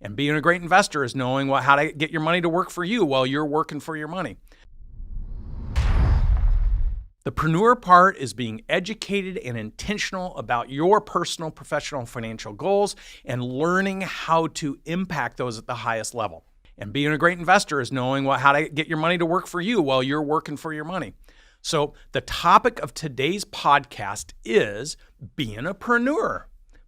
And being a great investor is knowing how to get your money to work for you while you're working for your money. The preneur part is being educated and intentional about your personal, professional, and financial goals and learning how to impact those at the highest level. And being a great investor is knowing how to get your money to work for you while you're working for your money. So the topic of today's podcast is being a preneur,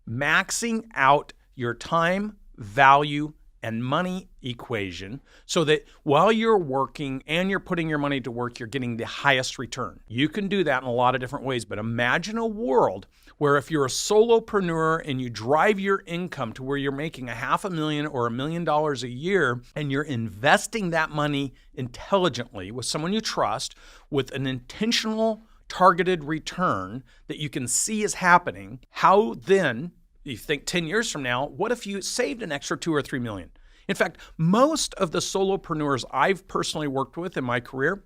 maxing out your time, value, and money equation so that while you're working and you're putting your money to work, you're getting the highest return. You can do that in a lot of different ways, but imagine a world where if you're a solopreneur and you drive your income to where you're making $500,000 or $1 million a year and you're investing that money intelligently with someone you trust with an intentional targeted return that you can see is happening, how then you think 10 years from now, what if you saved an extra 2 or 3 million? In fact, most of the solopreneurs I've personally worked with in my career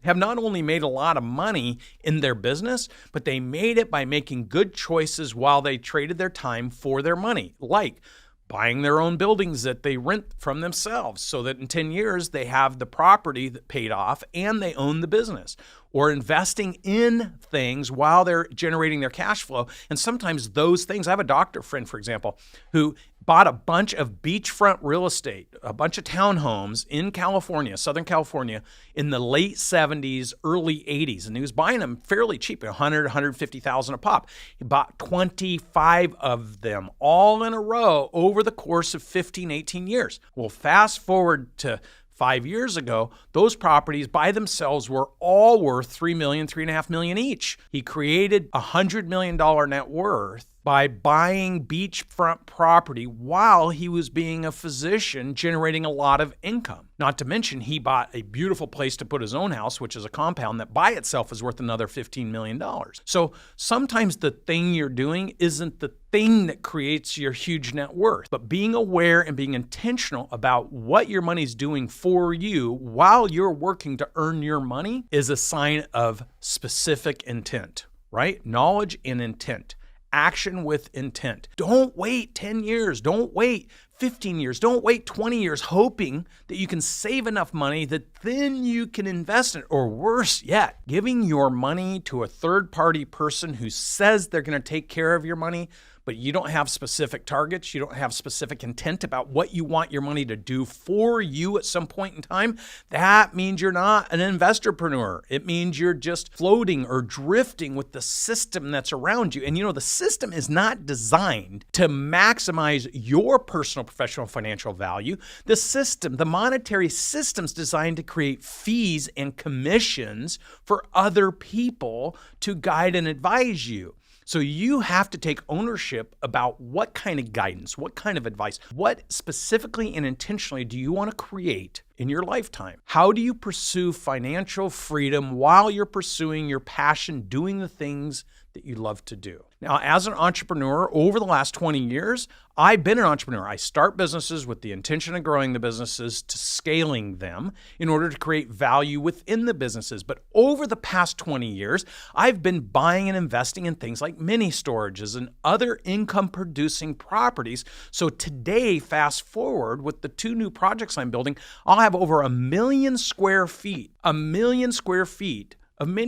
have not only made a lot of money in their business, but they made it by making good choices while they traded their time for their money, like buying their own buildings that they rent from themselves so that in 10 years they have the property that paid off and they own the business, or investing in things while they're generating their cash flow. And sometimes those things, I have a doctor friend, for example, who bought a bunch of beachfront real estate, a bunch of townhomes in California, Southern California, in the late 70s, early 80s. And he was buying them fairly cheap, 100, 150,000 a pop. He bought 25 of them all in a row over the course of 15, 18 years. Well, fast forward to 5 years ago, those properties by themselves were all worth $3 million, $3.5 million each. He created $100 million net worth by buying beachfront property while he was being a physician, generating a lot of income. Not to mention, he bought a beautiful place to put his own house, which is a compound that by itself is worth another $15 million. So sometimes the thing you're doing isn't the thing that creates your huge net worth, but being aware and being intentional about what your money's doing for you while you're working to earn your money is a sign of specific intent, right? Knowledge and intent. Action with intent. Don't wait 10 years. Don't wait 15 years. Don't wait 20 years hoping that you can save enough money that then you can invest in it. Or worse yet, giving your money to a third-party person who says they're going to take care of your money, but you don't have specific targets, you don't have specific intent about what you want your money to do for you at some point in time, that means you're not an investorpreneur. It means you're just floating or drifting with the system that's around you. And the system is not designed to maximize your personal, professional, financial value. The system, the monetary system's designed to create fees and commissions for other people to guide and advise you. So you have to take ownership about what kind of guidance, what kind of advice, what specifically and intentionally do you want to create in your lifetime? How do you pursue financial freedom while you're pursuing your passion, doing the things that you love to do? Now, as an entrepreneur, over the last 20 years, I've been an entrepreneur. I start businesses with the intention of growing the businesses to scaling them in order to create value within the businesses. But over the past 20 years, I've been buying and investing in things like mini storages and other income-producing properties. So today, fast forward with the 2 new projects I'm building, I'll have over 1 million square feet of mini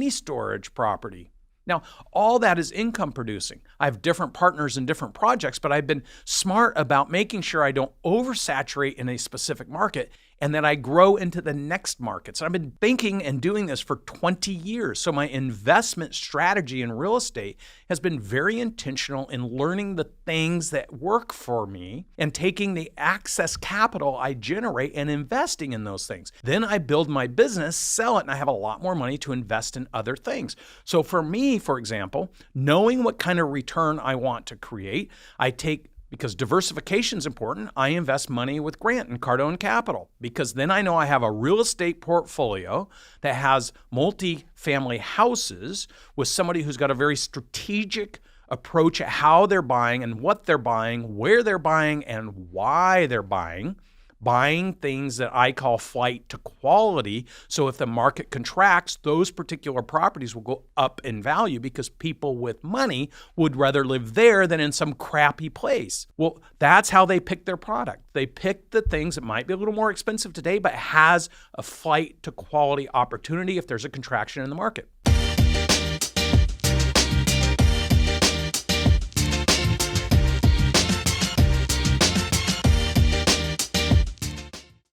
storage property. Now, all that is income producing. I have different partners in different projects, but I've been smart about making sure I don't oversaturate in a specific market and that I grow into the next markets. I've been thinking and doing this for 20 years. So my investment strategy in real estate has been very intentional in learning the things that work for me and taking the excess capital I generate and investing in those things. Then I build my business, sell it, and I have a lot more money to invest in other things. So for me, for example, knowing what kind of return I want to create, because diversification is important, I invest money with Grant and Cardone Capital because then I know I have a real estate portfolio that has multi-family houses with somebody who's got a very strategic approach at how they're buying and what they're buying, where they're buying, and why they're buying. buying things that I call flight to quality. So if the market contracts, those particular properties will go up in value because people with money would rather live there than in some crappy place. Well, that's how they pick their product. They pick the things that might be a little more expensive today, but has a flight to quality opportunity if there's a contraction in the market.